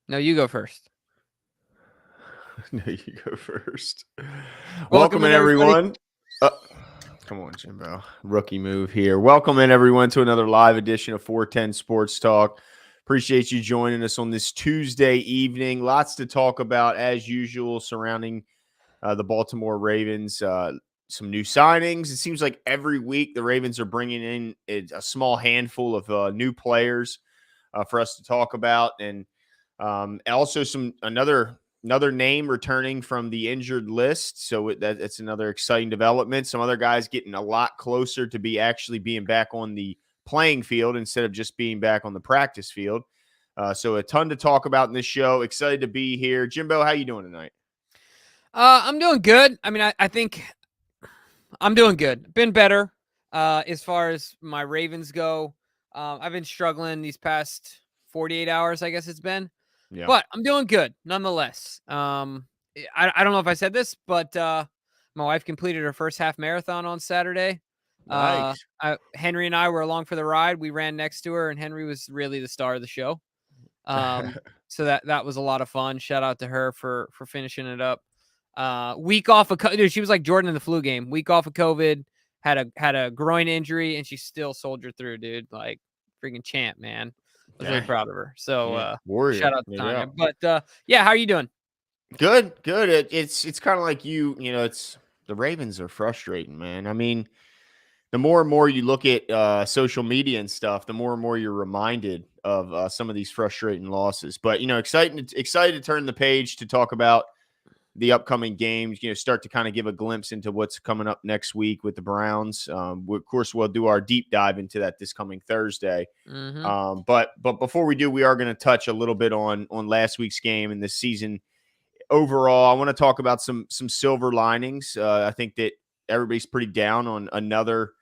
No, you go first. No, you go first. Welcome Welcome in, in, everybody. everyone. Uh, Come on, Jimbo. Rookie move here. Welcome in, everyone, to another live edition of 410 Sports Talk. Appreciate you joining us on this Tuesday evening. Lots to talk about, as usual, surrounding the Baltimore Ravens. Some new signings. It seems like every week the Ravens are bringing in a small handful of new players for us to talk about, and also another name returning from the injured list. So that's another exciting development. Some other guys getting a lot closer to actually being back on the playing field instead of just being back on the practice field. So a ton to talk about in this show. Excited to be here. Jimbo, how you doing tonight? I'm doing good. I mean, I think I'm doing good. Been better as far as my Ravens go. I've been struggling these past 48 hours, I guess it's been. Yeah. But I'm doing good nonetheless. I don't know if I said this, but my wife completed her first half marathon on Saturday. Nice. Henry and I were along for the ride. We ran next to her, and Henry was really the star of the show. So that was a lot of fun. Shout out to her for finishing it up. Week off of dude, she was like Jordan in the flu game. Week off of COVID, had a groin injury, and she still soldiered through, dude. Like freaking champ, man. I was really proud of her. So Yeah. Warrior. shout out to No Tanya. doubt. But yeah, how are you doing? Good. It's kind of like it's the Ravens are frustrating, man. I mean, the more and more you look at social media and stuff, the more and more you're reminded of some of these frustrating losses. But excited to turn the page to talk about the upcoming games. Start to kind of give a glimpse into what's coming up next week with the Browns. Of course, we'll do our deep dive into that this coming Thursday. Mm-hmm. But before we do, we are going to touch a little bit on last week's game and this season overall. I want to talk about some silver linings. I think that everybody's pretty down on another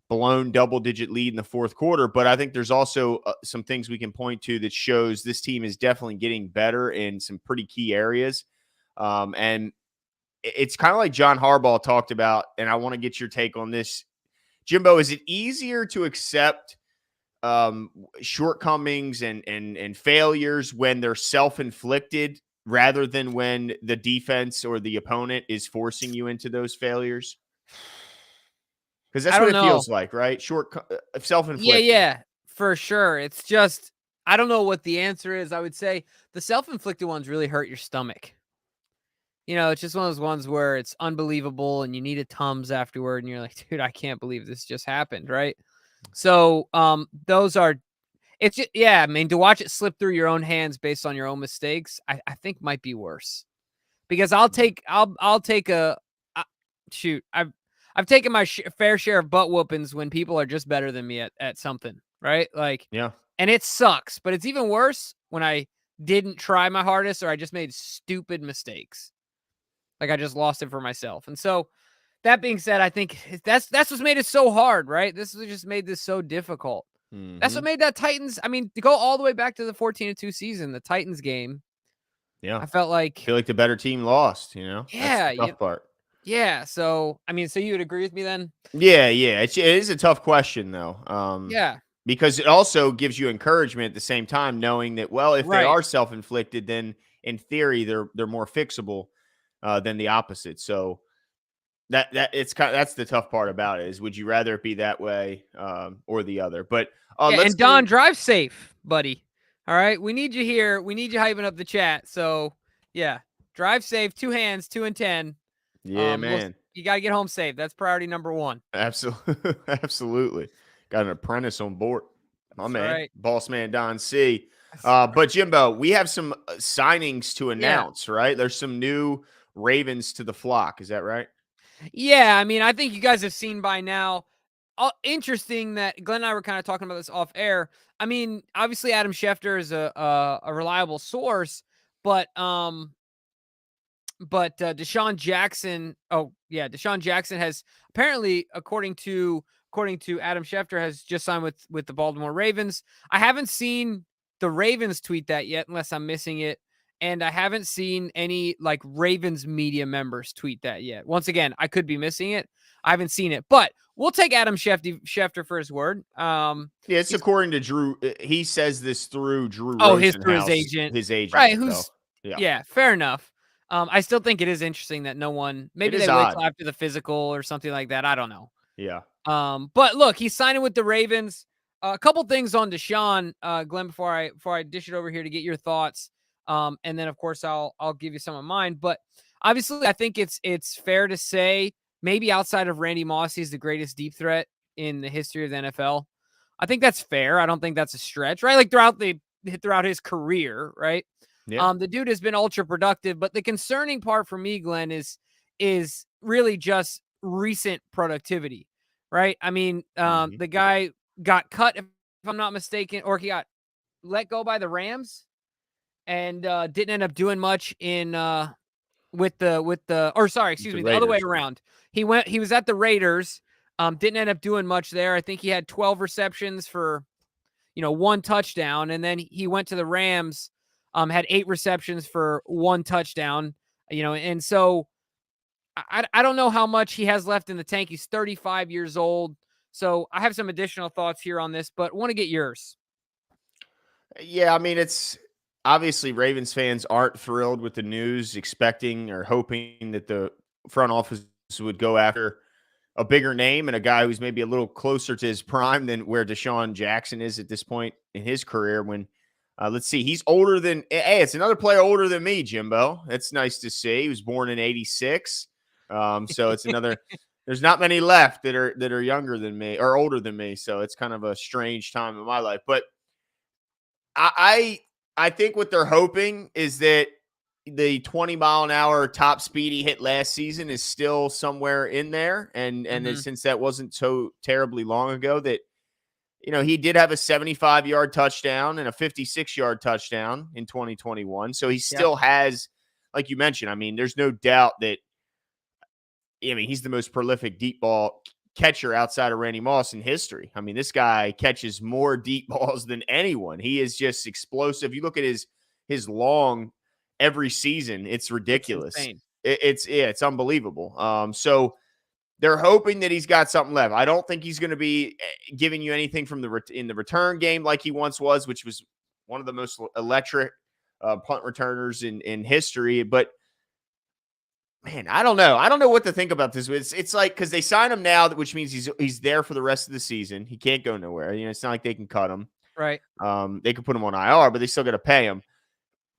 blown double-digit lead in the fourth quarter, but I think there's also some things we can point to that shows this team is definitely getting better in some pretty key areas. And it's kind of like John Harbaugh talked about, and I want to get your take on this. Jimbo, is it easier to accept shortcomings and failures when they're self-inflicted rather than when the defense or the opponent is forcing you into those failures? Because that's I what don't it know. feels like, right? Yeah, Self-inflicted. yeah, for sure. It's just I don't know what the answer is. I would say the self-inflicted ones really hurt your stomach. It's just one of those ones where it's unbelievable and you need a Tums afterward and you're like, dude, I can't believe this just happened, right? So those are it's just, yeah, I mean, to watch it slip through your own hands based on your own mistakes, I think might be worse. Because I'll take a shoot. I've taken my fair share of butt whoopings when people are just better than me at something, right? Like, Yeah. and it sucks, but it's even worse when I didn't try my hardest or I just made stupid mistakes. Like I just lost it for myself. And so that being said, I think that's what's made it so hard, right? This has just made this so difficult. That's what Mm-hmm. made that Titans. I mean, to go all the way back to the 14-2 season, the Titans game, Yeah. I felt I like, feel like the better team lost, That's the yeah, tough part. yeah. So, I mean, so you would agree with me then? Yeah, yeah. It is a tough question, though, Yeah, because it also gives you encouragement at the same time, knowing that, well, if they right. are self-inflicted, then in theory they're more fixable than the opposite. So that's the tough part about it is, would you rather it be that way or the other? But Yeah, let's and get Don, in. drive safe, buddy. All right, we need you here. We need you hyping up the chat. So, yeah, drive safe. 2 hands, 2 and 10. Yeah, We'll man. you got to get home safe. That's priority number 1. Absolutely. Absolutely. Got an apprentice on board. My That's man, right. boss man Don C. That's right. But Jimbo, we have some signings to Yeah. announce, right? There's some new Ravens to the flock. Is that right? Yeah, I mean, I think you guys have seen by now. Interesting that Glenn and I were kind of talking about this off air. I mean, obviously Adam Schefter is a reliable source, but Deshaun Jackson. Oh yeah, Deshaun Jackson has apparently, according to Adam Schefter, has just signed with the Baltimore Ravens. I haven't seen the Ravens tweet that yet, unless I'm missing it. And I haven't seen any like Ravens media members tweet that yet. Once again, I could be missing it. I haven't seen it. But we'll take Adam Schefter for his word. Yeah, it's He's according to Drew. He says this through Drew through his Rosenhaus, agent, his agent. right? So, Who's yeah, yeah, fair enough. I still think it is interesting that no one. it Maybe is they wait odd. till after the physical or something like that. I don't know. Yeah. But look, he's signing with the Ravens. A couple things on Deshaun, Glenn, before I dish it over here to get your thoughts. And then of course I'll give you some of mine. But obviously, I think it's fair to say maybe outside of Randy Moss, he's the greatest deep threat in the history of the NFL. I think that's fair. I don't think that's a stretch, right? Like throughout his career, right? Yeah. The dude has been ultra productive, but the concerning part for me, Glenn, is really just recent productivity, right? I mean, Mhm. the guy got cut, if I'm not mistaken, or he got let go by the Rams and didn't end up doing much in or sorry, excuse The me, the other way Raiders. around. He was at the Raiders, didn't end up doing much there. I think he had 12 receptions for one touchdown, and then he went to the Rams, had 8 receptions for 1 touchdown, and so I don't know how much he has left in the tank. He's 35 years old. So I have some additional thoughts here on this, but want to get yours. Yeah, I mean, it's obviously Ravens fans aren't thrilled with the news, expecting or hoping that the front office would go after a bigger name and a guy who's maybe a little closer to his prime than where Deshaun Jackson is at this point in his career. When let's see, he's older than hey, it's another player older than me, Jimbo. It's nice to see. He was born in '86, so it's another. There's not many left that are younger than me or older than me, so it's kind of a strange time in my life. But I think what they're hoping is that the 20-mile-an-hour top speed he hit last season is still somewhere in there, and Hmm. since that wasn't so terribly long ago, that he did have a 75-yard touchdown and a 56-yard touchdown in 2021, so he Yep. still has, like you mentioned. I mean, there's no doubt that he's the most prolific deep ball catcher outside of Randy Moss in history. I mean, this guy catches more deep balls than anyone. He is just explosive. You look at his long every season, it's It's ridiculous. insane. It's unbelievable. So they're hoping that he's got something left. I don't think he's going to be giving you anything from in the return game like he once was, which was one of the most electric punt returners in history. But man, I don't know. I don't know what to think about this. It's like because they sign him now, which means he's there for the rest of the season. He can't go nowhere. It's not like they can cut him. Right. They could put him on IR, but they still got to pay him.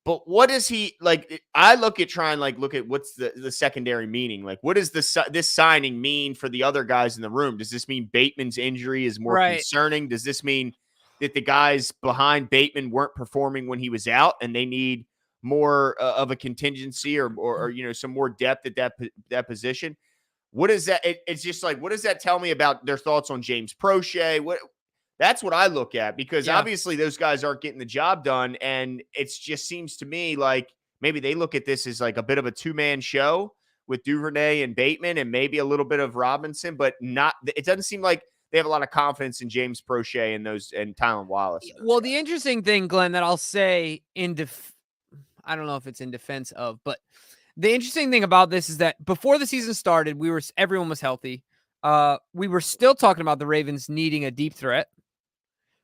But what is he like? I look at what's the secondary meaning. Like, what does this signing mean for the other guys in the room? Does this mean Bateman's injury is more Right. concerning? Does this mean that the guys behind Bateman weren't performing when he was out, and they need more of a contingency or some more depth at that position? What is that? It's just like, what does that tell me about their thoughts on James Prochet? That's what I look at, because Yeah. obviously those guys aren't getting the job done. And it just seems to me like maybe they look at this as like a bit of a two-man show with Duvernay and Bateman and maybe a little bit of Robinson, but it doesn't seem like they have a lot of confidence in James Prochet and Tylan Wallace and those Well, guys. the interesting thing, Glenn, that I'll say I don't know if it's in defense of, but the interesting thing about this is that before the season started, everyone was healthy. We were still talking about the Ravens needing a deep threat,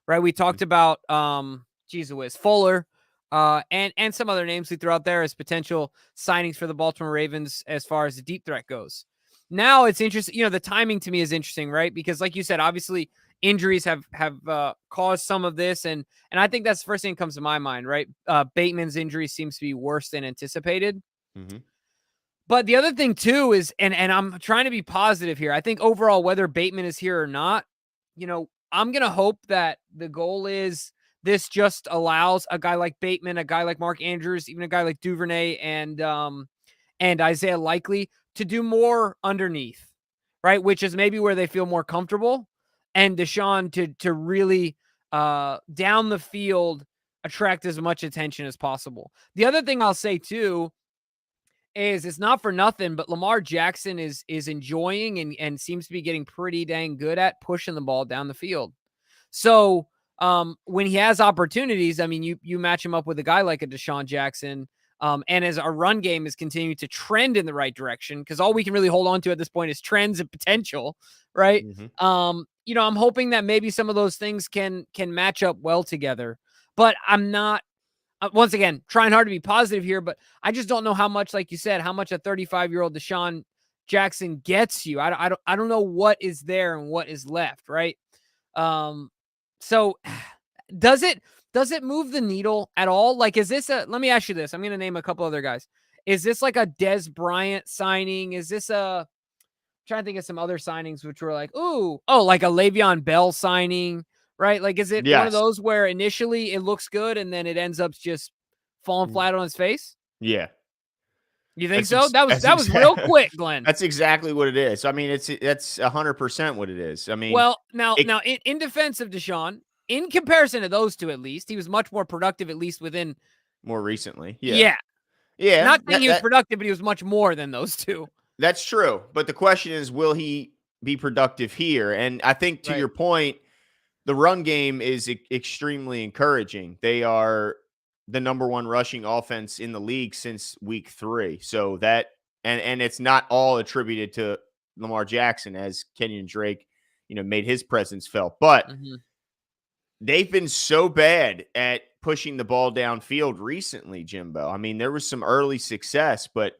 right? We talked about Fuller, and some other names we threw out there as potential signings for the Baltimore Ravens as far as the deep threat goes. Now it's interesting. The timing to me is interesting, right? Because like you said, obviously injuries have caused some of this, and I think that's the first thing that comes to my mind, right? Bateman's injury seems to be worse than anticipated. Mm-hmm. But the other thing too is, and I'm trying to be positive here. I think overall, whether Bateman is here or not, I'm going to hope that the goal is this just allows a guy like Bateman, a guy like Mark Andrews, even a guy like Duvernay and Isaiah Likely to do more underneath, right? Which is maybe where they feel more comfortable, and Deshaun to really down the field attract as much attention as possible. The other thing I'll say too is it's not for nothing, but Lamar Jackson is enjoying and seems to be getting pretty dang good at pushing the ball down the field. So when he has opportunities, I mean, you match him up with a guy like a Deshaun Jackson, And as our run game is continuing to trend in the right direction, because all we can really hold on to at this point is trends and potential, right? Mhm. I'm hoping that maybe some of those things can match up well together. But I'm not once again trying hard to be positive here, but I just don't know how much, like you said, how much a 35-year-old Deshaun Jackson gets you. I don't know what is there and what is left, right? So does it move the needle at all? Like, is this let me ask you this. I'm going to name a couple other guys. Is this like a Des Bryant signing? Is this trying to think of some other signings which were like, like a Le'Veon Bell signing, right? Like, is it one of Yes. those where initially it looks good and then it ends up just falling Mm. flat on its face? Yeah. You think That's so? ex That that's was real exact quick, Glenn. that's exactly what it is. I mean, that's 100% what it is. I mean, Well, now it now in defense of Deshaun, in comparison to those two, at least he was much more productive. At least within, more recently. Yeah. yeah, Yeah, not saying he was productive, but he was much more than those two. that's true. But the question is, will he be productive here? And I think to Right. your point, the run game is extremely encouraging. They are the number one rushing offense in the league since week 3. So that and it's not all attributed to Lamar Jackson, as Kenyon Drake, made his presence felt. But Mhm. they've been so bad at pushing the ball downfield recently, Jimbo. I mean, there was some early success, but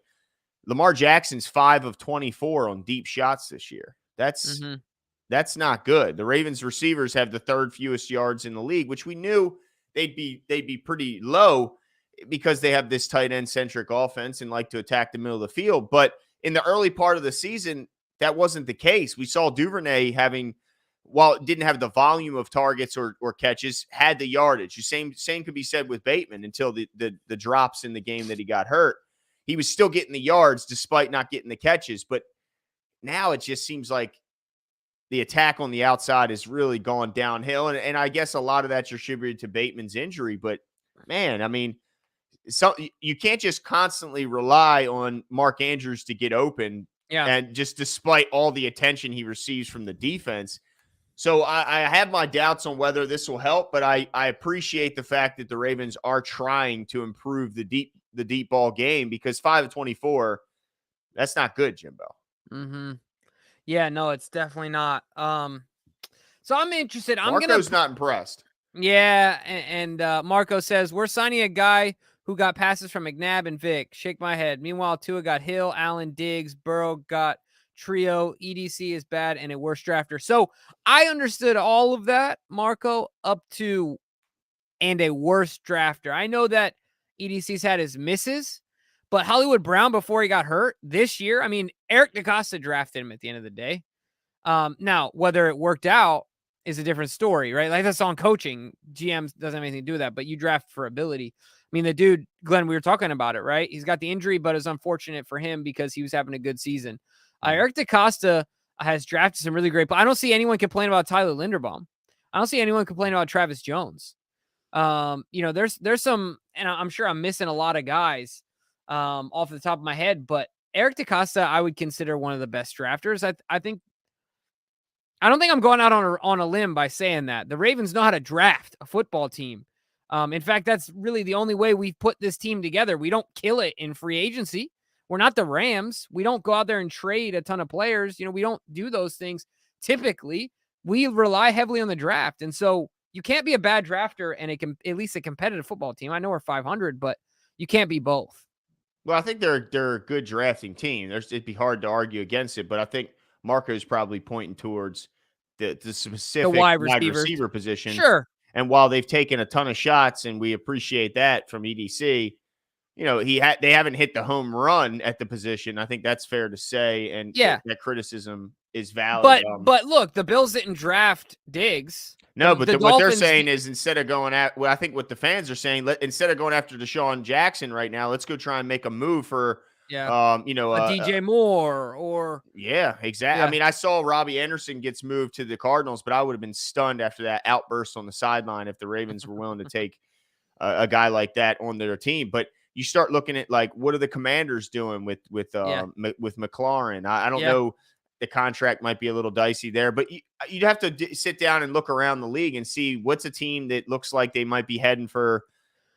Lamar Jackson's 5 of 24 on deep shots this year. Mhm. That's not good. The Ravens receivers have the third fewest yards in the league, which we knew they'd be pretty low because they have this tight end centric offense and like to attack the middle of the field. But in the early part of the season, that wasn't the case. We saw Duvernay having, while it didn't have the volume of targets or catches, had the yardage. The same could be said with Bateman until the drops in the game that he got hurt. He was still getting the yards despite not getting the catches. But now it just seems like the attack on the outside has really gone downhill. And I guess a lot of that's attributed to Bateman's injury. But man, I mean, you can't just constantly rely on Mark Andrews to get open, Yeah. and just despite all the attention he receives from the defense. So I have my doubts on whether this will help, but I appreciate the fact that the Ravens are trying to improve the deep ball game, because 5 of 24, that's not good, Jimbo. Mhm. Yeah, no, it's definitely not. So I'm interested. I'm gonna Marco's not impressed. Yeah, and Marco says we're signing a guy who got passes from McNabb and Vic. Shake my head. Meanwhile, Tua got Hill, Allen, Diggs, Burrow got Trio. EDC is bad and a worse drafter. So I understood all of that, Marco, up to and a worse drafter. I know that EDC's had his misses, but Hollywood Brown before he got hurt this year. I mean, Eric DaCosta drafted him at the end of the day. Now, whether it worked out is a different story, right? Like, that's on coaching. GMs doesn't have anything to do with that, but you draft for ability. I mean, the dude, Glenn, we were talking about it, right? He's got the injury, but it's unfortunate for him because he was having a good season. Eric DaCosta has drafted some really great, but I don't see anyone complain about Tyler Linderbaum. I don't see anyone complain about Travis Jones. There's some, and I'm sure I'm missing a lot of guys off the top of my head, but Eric DaCosta, I would consider one of the best drafters. I don't think I'm going out on a limb by saying that. The Ravens know how to draft a football team. In fact, that's really the only way we've put this team together. We don't kill it in free agency. We're not the Rams. We don't go out there and trade a ton of players. We don't do those things typically. We rely heavily on the draft. And so you can't be a bad drafter and at least a competitive football team. I know we're 500, but you can't be both. Well, I think they're a good drafting team. It'd be hard to argue against it, but I think Marco's probably pointing towards the The specific wide wide receivers. receiver position. Sure. And while they've taken a ton of shots, and we appreciate that from EDC, they haven't hit the home run at the position. I think that's fair to say, and Yeah. that criticism is valid. But look, the Bills didn't draft Diggs. No, but The what they're Dolphins saying is, instead of going at, well, I think what the fans are saying, instead of going after Deshaun Jackson right now, let's go try and make a move for, Yeah. A DJ Moore or yeah, exactly. Yeah. I mean, I saw Robbie Anderson gets moved to the Cardinals, but I would have been stunned after that outburst on the sideline if the Ravens were willing to take a guy like that on their team. But you start looking at, like, what are the Commanders doing with Yeah. McLaurin? I don't Yeah. know. The contract might be a little dicey there, but you'd have to sit down and look around the league and see what's a team that looks like they might be heading for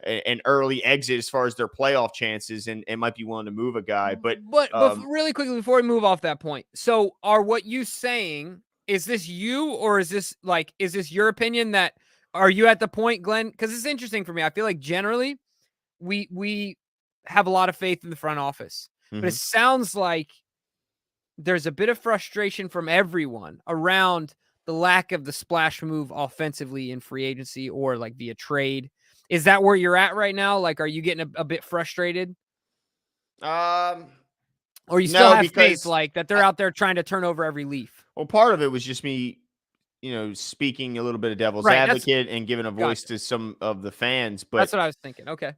an early exit as far as their playoff chances, and might be willing to move a guy. But really quickly before we move off that point, so are what you saying, is this you, or is this your opinion? That are you at the point, Glenn? Because it's interesting for me. I feel like generally we have a lot of faith in the front office, but it Mhm. sounds like there's a bit of frustration from everyone around the lack of the splash move offensively in free agency or like via trade. Is that where you're at right now? Like, are you getting a bit frustrated, Um, or you still no, have faith, because like that they're out there trying to turn over every leaf? well, part of it was just me, speaking a little bit of devil's Right. That's advocate and giving a voice gotcha. to some of the fans, but That's what I was thinking. Okay.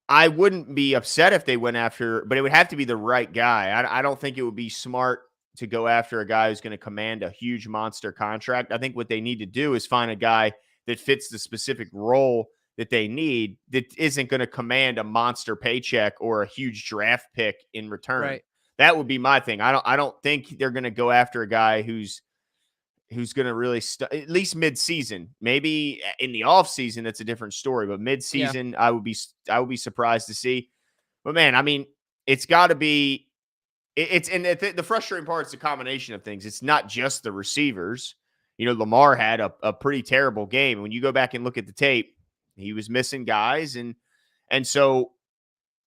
I wouldn't be upset if they went after, but it would have to be the right guy. I don't think it would be smart to go after a guy who's going to command a huge monster contract. I think what they need to do is find a guy that fits the specific role that they need, that isn't going to command a monster paycheck or a huge draft pick in return. Right. That would be my thing. I don't think they're going to go after a guy who's going to really at least mid-season. Maybe in the off-season that's a different story, but Yeah. mid-season I would be surprised to see. But man, I mean, it's got to be it's and the frustrating part is the combination of things. It's not just the receivers. Lamar had a pretty terrible game. When you go back and look at the tape, he was missing guys, and so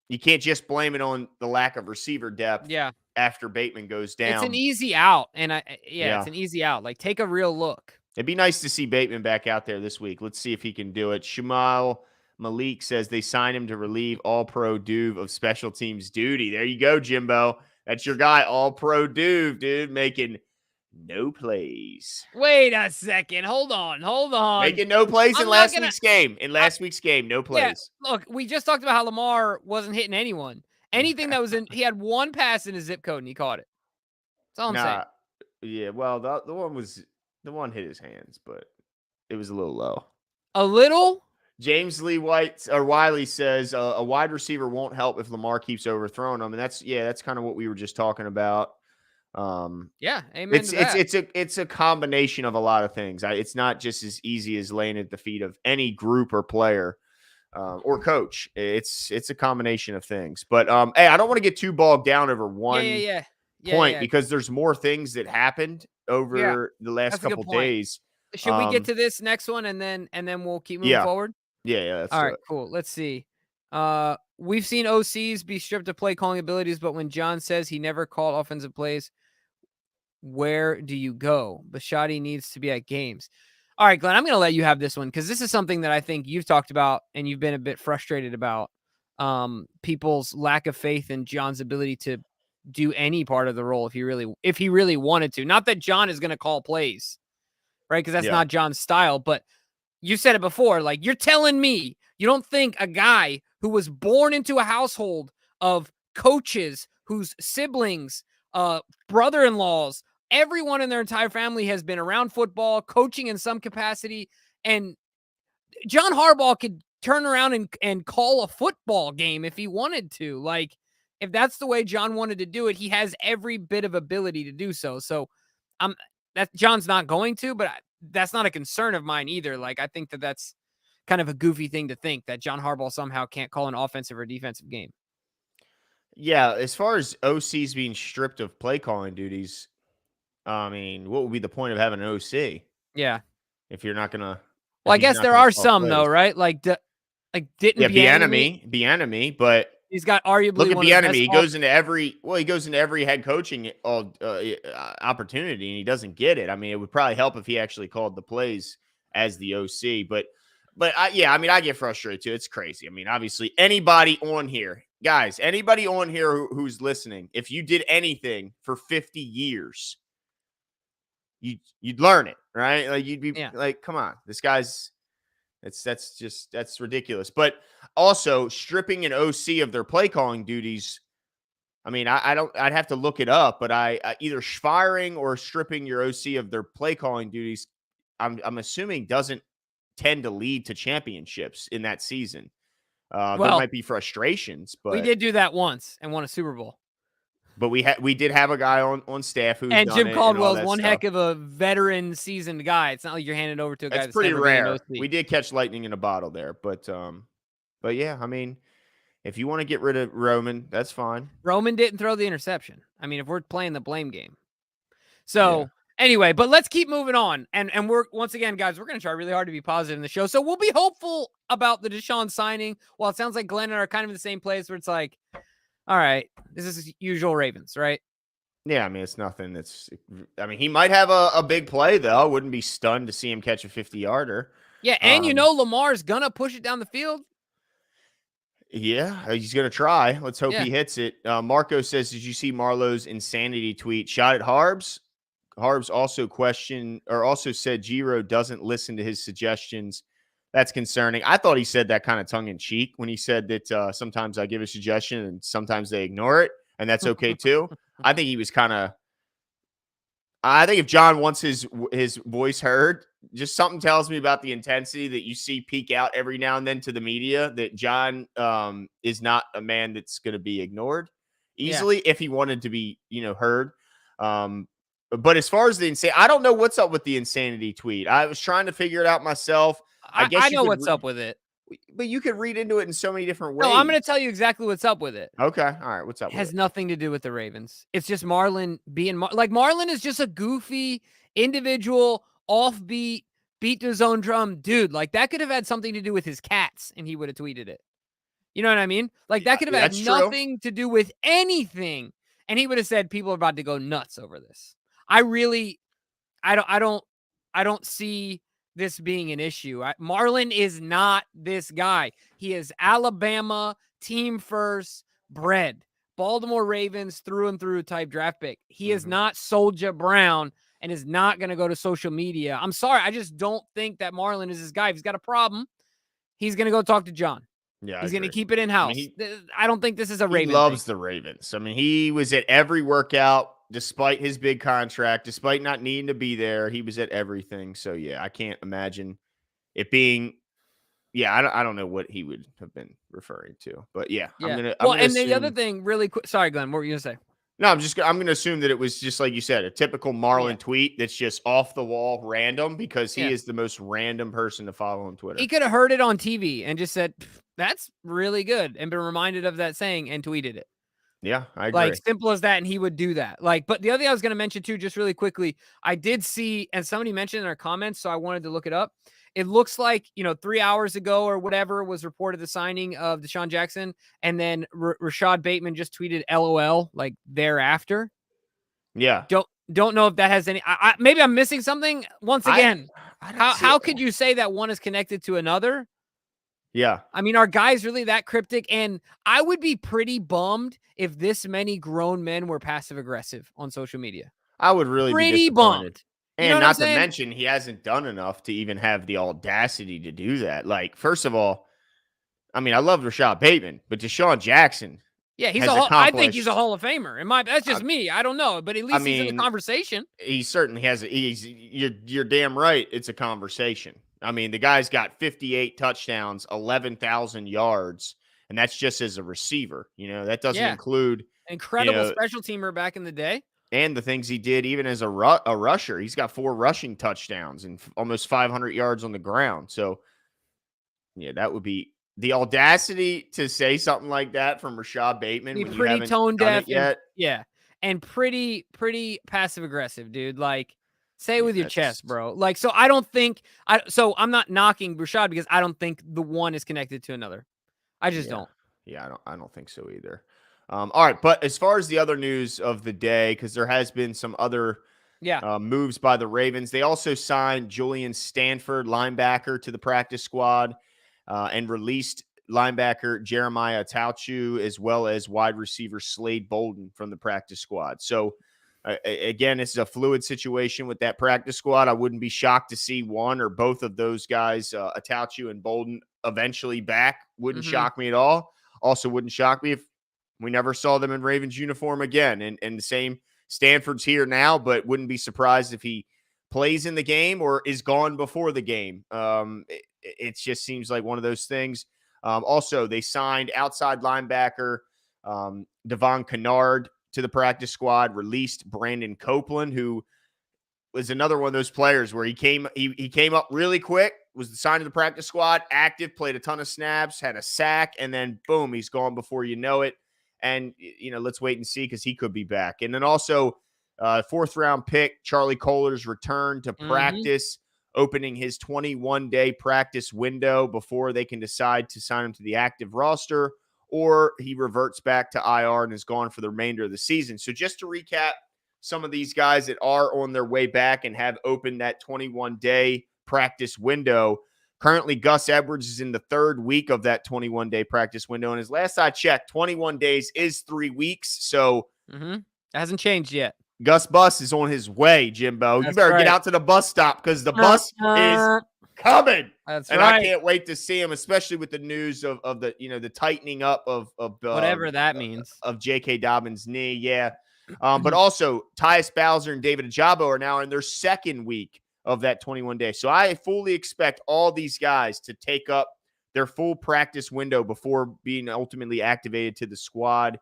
you can't just blame it on the lack of receiver depth Yeah. after Bateman goes It's an down. easy out. And yeah, it's Yeah. an easy out. Like, take a real look. It'd be nice to see Bateman back out there this week. Let's see if he can do it. Shamal Malik says they signed him to relieve All-Pro Duve of special teams duty. There you go, Jimbo. That's your guy, All-Pro Duve, dude, making no plays. Wait a second. Hold on. Hold on. Making no plays in I'm not last gonna. week's game. In I, last week's game, no yeah. plays. Look, we just talked about how Lamar wasn't hitting anyone. Anything that was in, he had one pass in his zip code and he caught it. That's all I'm saying. Nah, yeah. Well, the one hit his hands, but it was a little low. A little. James Lee White or Wiley says a wide receiver won't help if Lamar keeps overthrowing them, and that's kind of what we were just talking about. Yeah. Amen It's to it's that. it's a combination of a lot of things. It's not just as easy as laying at the feet of any group or player or coach. It's a combination of things. But hey, I don't want to get too bogged down over Yeah. Yeah. one Yeah. Yeah. point Yeah. because there's more things that happened Yeah. over the last That's a good couple point. days. Should we get to this next one and then we'll keep moving Yeah, forward? yeah. Let's All do right, it. cool. Let's see. We've seen OCs be stripped of play calling abilities, but when John says he never called offensive plays, where do you go? Bashotti needs to be at games. All right, Glenn, I'm going to let you have this one because this is something that I think you've talked about and you've been a bit frustrated about. People's lack of faith in John's ability to do any part of the role if he really wanted to. Not that John is going to call plays, right? Because that's Yeah. not John's style, but you said it before, like, you're telling me you don't think a guy who was born into a household of coaches whose siblings, brother-in-laws, everyone in their entire family has been around football, coaching in some capacity, and John Harbaugh could turn around and call a football game if he wanted to. Like, if that's the way John wanted to do it, he has every bit of ability to do so. So, that John's not going to, but that's not a concern of mine either. Like, I think that's kind of a goofy thing to think that John Harbaugh somehow can't call an offensive or defensive game. Yeah, as far as OCs being stripped of play calling duties, I mean, what would be the point of having an OC Yeah. if you're not gonna Well, if I he's guess not there gonna are call some though, plays? right? Like didn't Yeah, Bieniemy? Bieniemy, but He's got arguably look at one of the Bieniemy. best. He goes into every head coaching opportunity, and he doesn't get it. I mean, it would probably help if he actually called the plays as the OC, but I mean, I get frustrated too. It's crazy. I mean, obviously, anybody on here, guys, anybody on here who's listening, if you did anything for 50 years, you'd learn it, right? Like you'd be Yeah. like, come on, this guy's that's ridiculous. But also stripping an OC of their play calling duties. I mean, I'd have to look it up, but I either firing or stripping your OC of their play calling duties, I'm assuming doesn't tend to lead to championships in that season. There Well, might be frustrations, we but did do that once and won a Super Bowl. we did have a guy on staff who's And done Jim it and all Caldwell's that one stuff. heck of a veteran, seasoned guy. It's not like you're handing over to a guy That's that's pretty never been an rare. OC. We did catch lightning in a bottle there, but But yeah, I mean, if you want to get rid of Roman, that's fine. Roman didn't throw the interception. I mean, if we're playing the blame game. Yeah. So anyway, but let's keep moving on. And we're once again, guys, we're gonna try really hard to be positive in the show. So we'll be hopeful about the Deshaun signing. Well, it sounds like Glenn and I are kind of in the same place where it's like, all right, this is usual Ravens, right? Yeah, I mean, it's nothing that's. I mean, he might have a big play, though. I wouldn't be stunned to see him catch a 50-yarder. Yeah, and Lamar's gonna push it down the field. Yeah, he's going to try. Let's hope Yeah. he hits it. Marco says, did you see Marlowe's insanity tweet? Shot at Harbs. Harbs also said Giro doesn't listen to his suggestions. That's concerning. I thought he said that kind of tongue in cheek when he said that sometimes I give a suggestion and sometimes they ignore it, and that's okay too. I think he was kind of. I think if John wants his voice heard, just something tells me about the intensity that you see peek out every now and then to the media that John is not a man that's going to be ignored easily if he wanted to be, heard. But as far as the insane, I don't know what's up with the insanity tweet. I was trying to figure it out myself. I guess I you know could what's up with it. but you could read into it in so many different ways. No, I'm going to tell you exactly what's up with it. Okay. All right. What's up It with has it? nothing to do with the Ravens. It's just Marlon being like Marlon is just a goofy individual, offbeat, beat to his own drum dude. Like that could have had something to do with his cats, and he would have tweeted it. You know what I mean? Like that could have had That's true. nothing to do with anything, and he would have said people are about to go nuts over this. I don't see this being an issue. Marlon is not this guy. He is Alabama team first bred. Baltimore Ravens through and through type draft pick. He is not Soldier Brown and is not going to go to social media. I'm sorry. I just don't think that Marlon is this guy. If he's got a problem, he's going to go talk to John. Yeah, He's I going to agree. keep it in I house. mean, I don't think this is a he Raven loves thing. the Ravens. I mean, he was at every workout despite his big contract, despite not needing to be there. He was at everything. So yeah, I can't imagine it being. Yeah, I don't know what he would have been referring to, but yeah, Yeah. I'm Well, gonna and the other assume. thing, really quick. Sorry, Glenn. What were you gonna say? No, I'm gonna assume that it was just like you said, a typical Yeah. Marlon tweet that's just off the wall, random, because he Yeah. is the most random person to follow on Twitter. He could have heard it on TV and just said, "That's really good," and been reminded of that saying and tweeted it. Yeah, I Like, agree. simple as that, and he would do that. Like, but the other thing I was gonna mention too, just really quickly, I did see, and somebody mentioned in our comments, so I wanted to look it up. It looks like, 3 hours ago or whatever was reported the signing of Deshaun Jackson, and then Rashad Bateman just tweeted LOL, like, thereafter. Yeah, Don't know if that has any maybe I'm missing something. Once I again, I don't see. how could you say that one is connected to another? Yeah, I mean, are guys really that cryptic? And I would be pretty bummed if this many grown men were passive aggressive on social media. I would really be Pretty disappointed. bummed. You know And what I'm not to saying? mention, he hasn't done enough to even have the audacity to do that. Like, first of all, I mean, I love Rashad Bateman, but Deshaun Jackson Yeah, has I think he's a accomplished. Hall of Famer. That's just me. I don't know, but at I least he's in the mean, conversation. he certainly has. You're damn right. It's a conversation. I mean, the guy's got 58 touchdowns, 11,000 yards, and that's just as a receiver. That doesn't Yeah. include you Incredible know special teamer back in the day. and the things he did even as a rusher. He's got 4 rushing touchdowns and almost 500 yards on the ground. So, yeah, that would be the audacity to say something like that from Rashad Bateman Be when you pretty haven't tone done deaf it and yet. yeah, and pretty passive aggressive, dude. Like, say it Yeah, with your that's chest, bro. Like, so I don't think I'm not knocking Rashad because I don't think the one is connected to another. I just yeah. don't. Yeah, I don't think so either. All right, but as far as the other news of the day, because there has been some other Yeah. moves by the Ravens. They also signed Julian Stanford, linebacker, to the practice squad and released linebacker Jeremiah Tauchu as well as wide receiver Slade Bolden from the practice squad. So, again, this is a fluid situation with that practice squad. I wouldn't be shocked to see one or both of those guys, Tauchu and Bolden, eventually back. Wouldn't Mm-hmm. shock me at all. Also, wouldn't shock me if we never saw them in Ravens uniform again. And the same, Stanford's here now, but wouldn't be surprised if he plays in the game or is gone before the game. It just seems like one of those things. Also, they signed outside linebacker Devon Kennard to the practice squad, released Brandon Copeland, who was another one of those players where he came up really quick, was signed to the practice squad, active, played a ton of snaps, had a sack, and then boom, he's gone before you know it. And, let's wait and see because he could be back. And then also, fourth round pick, Charlie Kohler's return to Mhm. practice, opening his 21-day practice window before they can decide to sign him to the active roster, or he reverts back to IR and is gone for the remainder of the season. So just to recap, some of these guys that are on their way back and have opened that 21-day practice window. Currently, Gus Edwards is in the third week of that 21-day practice window. And as last I checked, 21 days is 3 weeks. So Mhm. Hasn't changed yet. Gus Bus is on his way, Jimbo. You That's better get right. out to the bus stop because the bus is coming. That's And I right. can't wait to see him, especially with the news of the the tightening up Whatever that means. of J.K. Dobbins' knee. Yeah. But also, Tyus Bowser and David Ajabo are now in their second week of that 21 days. So I fully expect all these guys to take up their full practice window before being ultimately activated to the squad.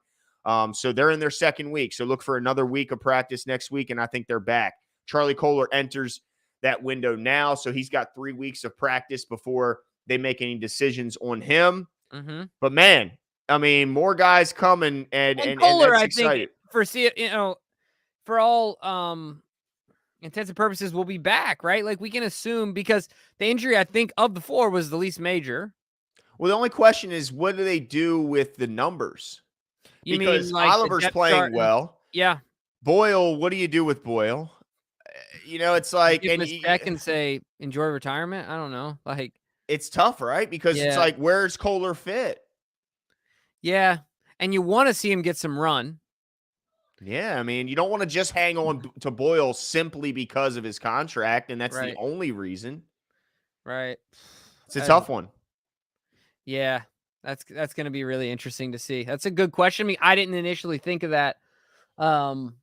So they're in their second week. So look for another week of practice next week, and I think they're back. Charlie Kohler enters that window now, so he's got 3 weeks of practice before they make any decisions on him. Mhm. But man, I mean, more guys coming, and And and Kohler, that's I think, exciting. for all intents and purposes, will be back, right? Like we can assume because the injury, I think, of the four was the least major. Well, the only question is, what do they do with the numbers? You mean Because like the Oliver's depth playing chart? And well. yeah, Boyle, what do you do with Boyle? It's like, give him his check and say enjoy retirement. I don't know, like it's tough, right? Because it's yeah, like, where's Kohler fit? yeah, and you want to see him get some run, Yeah, I mean, you don't want to just hang on to Boyle simply because of his contract, and that's the right? only reason. Right. It's a And tough one. yeah, that's going to be really interesting to see. That's a good question. I mean, I didn't initially think of that. Um,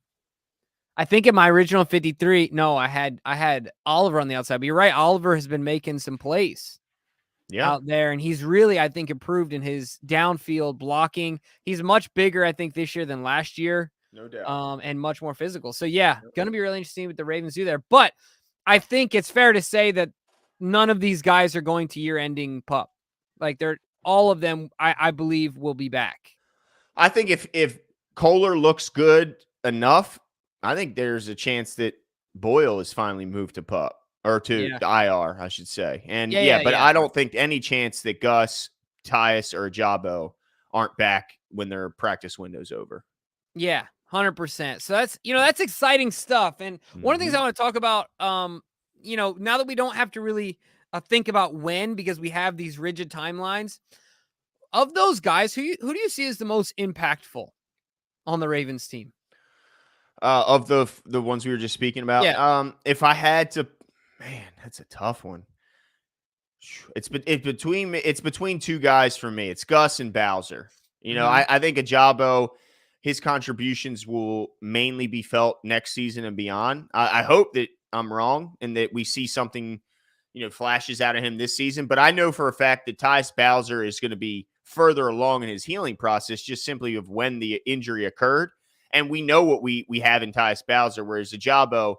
I think in my original 53, no, I had Oliver on the outside. But you're right, Oliver has been making some plays Yeah, out there, and he's really, I think, improved in his downfield blocking. He's much bigger, I think, this year than last year, no doubt. and much more physical. So yeah, gonna be really interesting what the Ravens do there. But I think it's fair to say that none of these guys are going to year-ending pup. Like they're all of them, I believe, will be back. I think if Kohler looks good enough, I think there's a chance that Boyle is finally moved to pup or to Yeah, the IR, I should say. And yeah, yeah, yeah, but yeah. I don't think any chance that Gus, Tyus, or Jabo aren't back when their practice window's over. Yeah, 100%. So that's exciting stuff. And one of the things I Hmm. want to talk about, now that we don't have to really think about when because we have these rigid timelines of those guys, who do you see as the most impactful on the Ravens team? Of the ones we were just speaking about, Yeah. if I had to, man, that's a tough one. It's between two guys for me. It's Gus and Bowser. Hmm. I think Ajabo, his contributions will mainly be felt next season and beyond. I hope that I'm wrong and that we see something, flashes out of him this season. But I know for a fact that Tyus Bowser is going to be further along in his healing process, just simply of when the injury occurred. And we know what we have in Tyus Bowser, whereas Ajabo,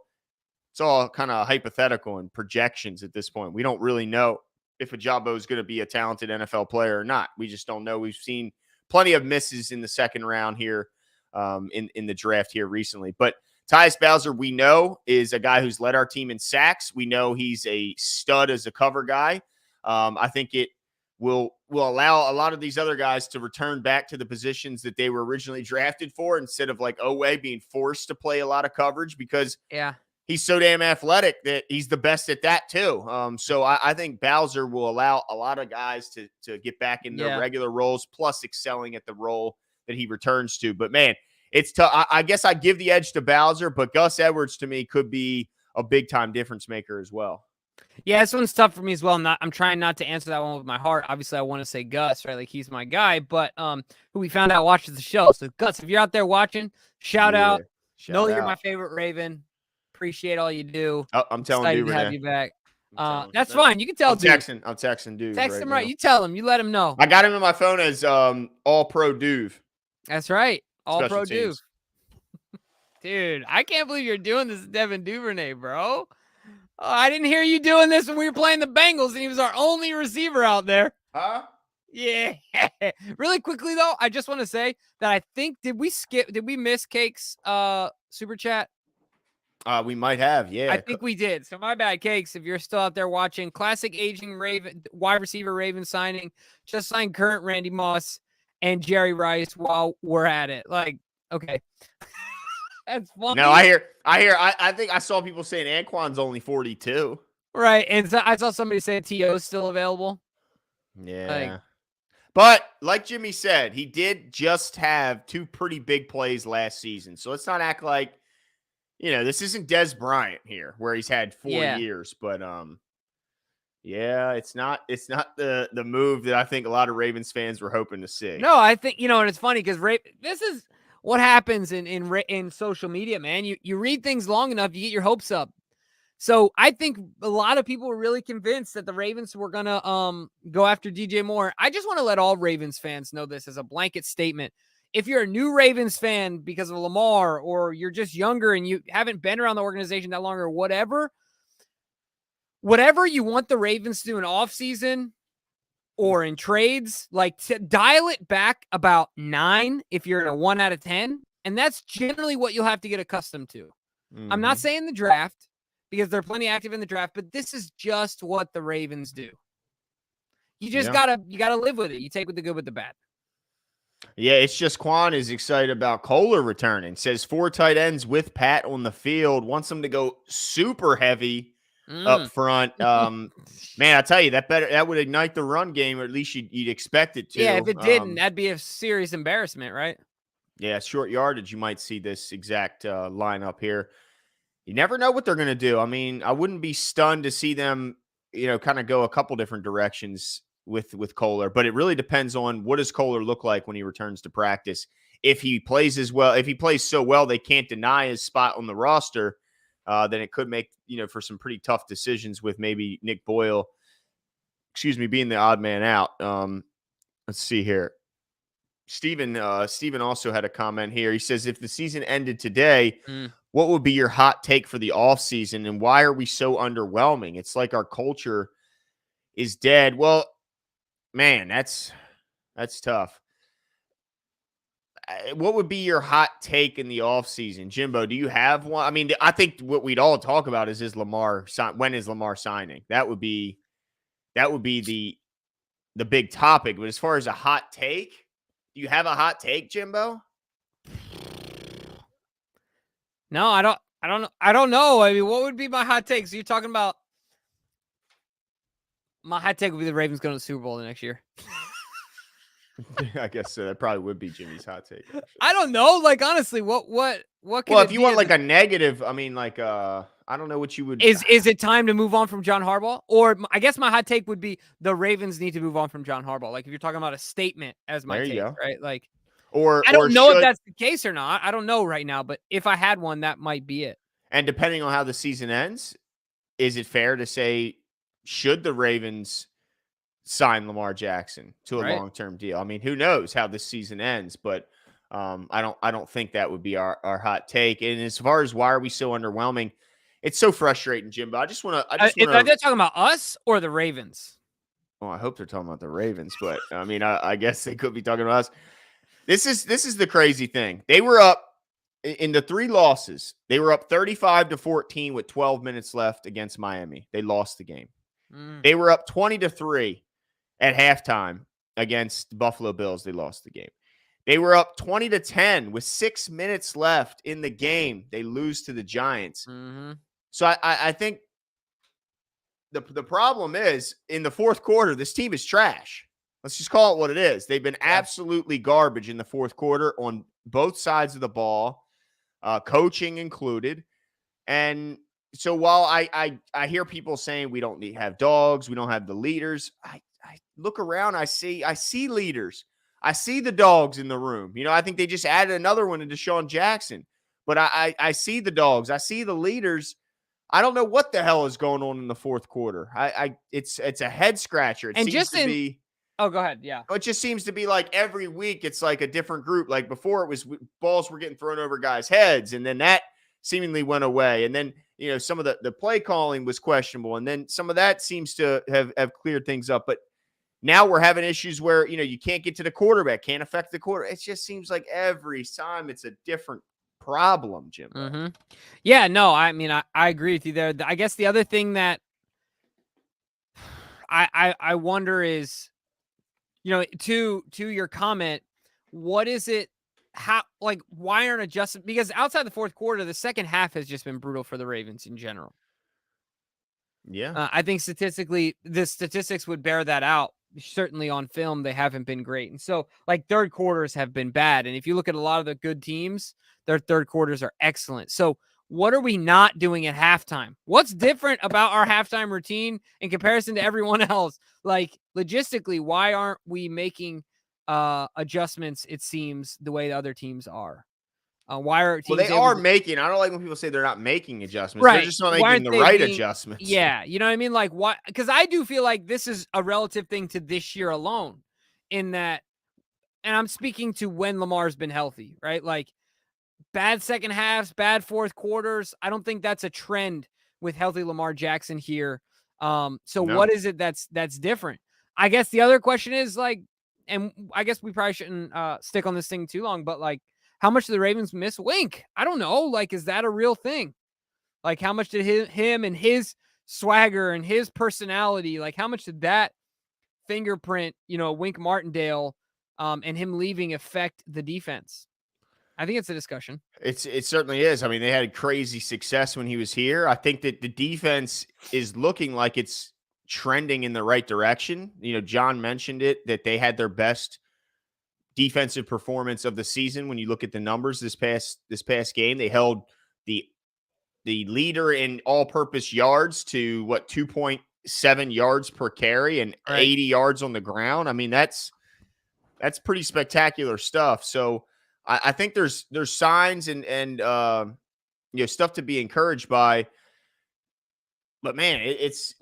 it's all kind of hypothetical and projections at this point. We don't really know if Ajabo is going to be a talented NFL player or not. We just don't know. We've seen plenty of misses in the second round here, in the draft here recently. But Tyus Bowser, we know, is a guy who's led our team in sacks. We know he's a stud as a cover guy. I think it will allow a lot of these other guys to return back to the positions that they were originally drafted for, instead of like Owe being forced to play a lot of coverage, because Yeah. he's so damn athletic that he's the best at that too. So I think Bowser will allow a lot of guys to get back in their Yeah. regular roles, plus excelling at the role that he returns to. But man, it's tough. I guess I give the edge to Bowser, but Gus Edwards to me could be a big time difference maker as well. Yeah, this one's tough for me as well. I'm trying not to answer that one with my heart. Obviously, I want to say Gus, right? Like he's my guy, but who we found out watches the show. So Gus, if you're out there watching, shout Yeah, out. Know shout you're my out. favorite Raven. Appreciate all you do. Oh, I'm telling Excited to have Duvernay. you back. I'm telling. That's fine. You can tell I'm dude. texting. I'm texting Duve Text right him right. now. You tell him. You let him know. I got him in my phone as All Pro Duve That's right. All special pro Duve. teams. Dude, I can't believe you're doing this, Devin Duvernay, bro. Oh, I didn't hear you doing this when we were playing the Bengals, and he was our only receiver out there. Huh? Yeah. Really quickly though, I just want to say that I think did we miss Cake's super chat? We might have, I yeah. think we did. So my bad, Cakes. If you're still out there watching, classic aging Raven wide receiver Raven signing. Just signed current Randy Moss and Jerry Rice while we're at it. Like, okay. That's No, funny. I think I saw people saying Anquan's only 42. Right. And so I saw somebody say T.O. is still available. Like, Yeah. But like Jimmy said, he did just have 2 pretty big plays last season. So let's not act like, this isn't Des Bryant here where he's had 4 yeah. years, but yeah, it's not the move that I think a lot of Ravens fans were hoping to see. No, I think, and it's funny because this is what happens in social media, man. You read things long enough, you get your hopes up. So I think a lot of people were really convinced that the Ravens were gonna go after DJ Moore. I just want to let all Ravens fans know this as a blanket statement. If you're a new Ravens fan because of Lamar, or you're just younger and you haven't been around the organization that long, or whatever you want the Ravens to do in offseason or in trades, like dial it back about 9 if you're in a 1 out of 10. And that's generally what you'll have to get accustomed to. I'm not saying the draft, because they're plenty active in the draft, but this is just what the Ravens do. You just gotta live with it. You take with the good with the bad. Yeah, it's just Quan is excited about Kohler returning. Says 4 tight ends with Pat on the field. Wants them to go super heavy up front. Man, I tell you, that would ignite the run game, or at least you'd expect it to. Yeah, if it didn't, that'd be a serious embarrassment, right? Yeah, short yardage, you might see this exact lineup here. You never know what they're going to do. I mean, I wouldn't be stunned to see them, kind of go a couple different directions with Kohler, but it really depends on what does Kohler look like when he returns to practice. If he plays so well, they can't deny his spot on the roster, then it could make, for some pretty tough decisions with maybe Nick Boyle, being the odd man out. Let's see here. Steven also had a comment here. He says, if the season ended today, what would be your hot take for the offseason, and why are we so underwhelming? It's like our culture is dead. Well, man, that's tough. What would be your hot take in the offseason? Jimbo, do you have one? I mean, I think what we'd all talk about is when is Lamar signing? That would be the big topic. But as far as a hot take, do you have a hot take, Jimbo? No, I don't know. I mean, what would be my hot take? So you're talking about my hot take would be the Ravens going to the Super Bowl the next year. I guess so. That probably would be Jimmy's hot take. Actually. I don't know. Like, honestly, what could well, if you want like a negative, I mean, like, I don't know what you would. Is it time to move on from John Harbaugh? Or I guess my hot take would be the Ravens need to move on from John Harbaugh. Like, if you're talking about a statement as my take, right? Like, I don't know if that's the case or not. I don't know right now, but if I had one, that might be it. And depending on how the season ends, is it fair to say, should the Ravens sign Lamar Jackson to a long-term deal? I mean, who knows how this season ends, but I don't think that would be our hot take. And as far as why are we so underwhelming, it's so frustrating, Jimbo. I just want to. Are they talking about us or the Ravens? Well, I hope they're talking about the Ravens, but I mean, I guess they could be talking about us. This is the crazy thing. They were up in the 3 losses. They were up 35-14 with 12 minutes left against Miami. They lost the game. They were up 20-3 at halftime against the Buffalo Bills. They lost the game. They were up 20-10 with 6 minutes left in the game. They lose to the Giants. So I think the problem is in the fourth quarter, this team is trash. Let's just call it what it is. They've been absolutely garbage in the fourth quarter on both sides of the ball, coaching included. And so while I hear people saying we don't have dogs, we don't have the leaders, I look around, I see leaders. I see the dogs in the room. I think they just added another one to Deshaun Jackson. But I see the dogs. I see the leaders. I don't know what the hell is going on in the fourth quarter. It's a head scratcher. It seems to be. Oh, go ahead. Yeah. It just seems to be like every week it's like a different group. Like before it was balls were getting thrown over guys' heads. And then that seemingly went away. And then, some of the play calling was questionable. And then some of that seems to have cleared things up. But now we're having issues where, you can't get to the quarterback, can't affect the quarter. It just seems like every time it's a different problem, Jimbo. Mm-hmm. Yeah, no, I mean, I agree with you there. I guess the other thing that I wonder is, to your comment, what is it? How, like, why aren't adjustments? Because outside the fourth quarter, the second half has just been brutal for the Ravens in general. Yeah. I think statistically, the statistics would bear that out. Certainly on film, they haven't been great. And so, like, third quarters have been bad. And if you look at a lot of the good teams, their third quarters are excellent. So, what are we not doing at halftime? What's different about our halftime routine in comparison to everyone else? Like, logistically, why aren't we making adjustments, it seems, the way the other teams are? Why are Well, teams they able are to? making. I don't like when people say they're not making adjustments. They're Right. just not Why making aren't the they right being? adjustments. Yeah, you know what I mean? Like, why? Because I do feel like this is a relative thing to this year alone, in that, and I'm speaking to when Lamar's been healthy, right? Like, bad second halves, bad fourth quarters. I don't think that's a trend with healthy Lamar Jackson here. So No. what is it that's different? I guess the other question is, like, and I guess we probably shouldn't stick on this thing too long, but, like, how much do the Ravens miss Wink? I don't know. Like, is that a real thing? Like, how much did him and his swagger and his personality, like, how much did that fingerprint, Wink Martindale, and him leaving affect the defense? I think it's a discussion. It certainly is. I mean, they had crazy success when he was here. I think that the defense is looking like it's trending in the right direction. John mentioned it, that they had their best defensive performance of the season. When you look at the numbers this past game, they held the leader in all-purpose yards to 2.7 yards per carry and Right. 80 yards on the ground. I mean, that's pretty spectacular stuff. So I think there's signs and stuff to be encouraged by. But man, it's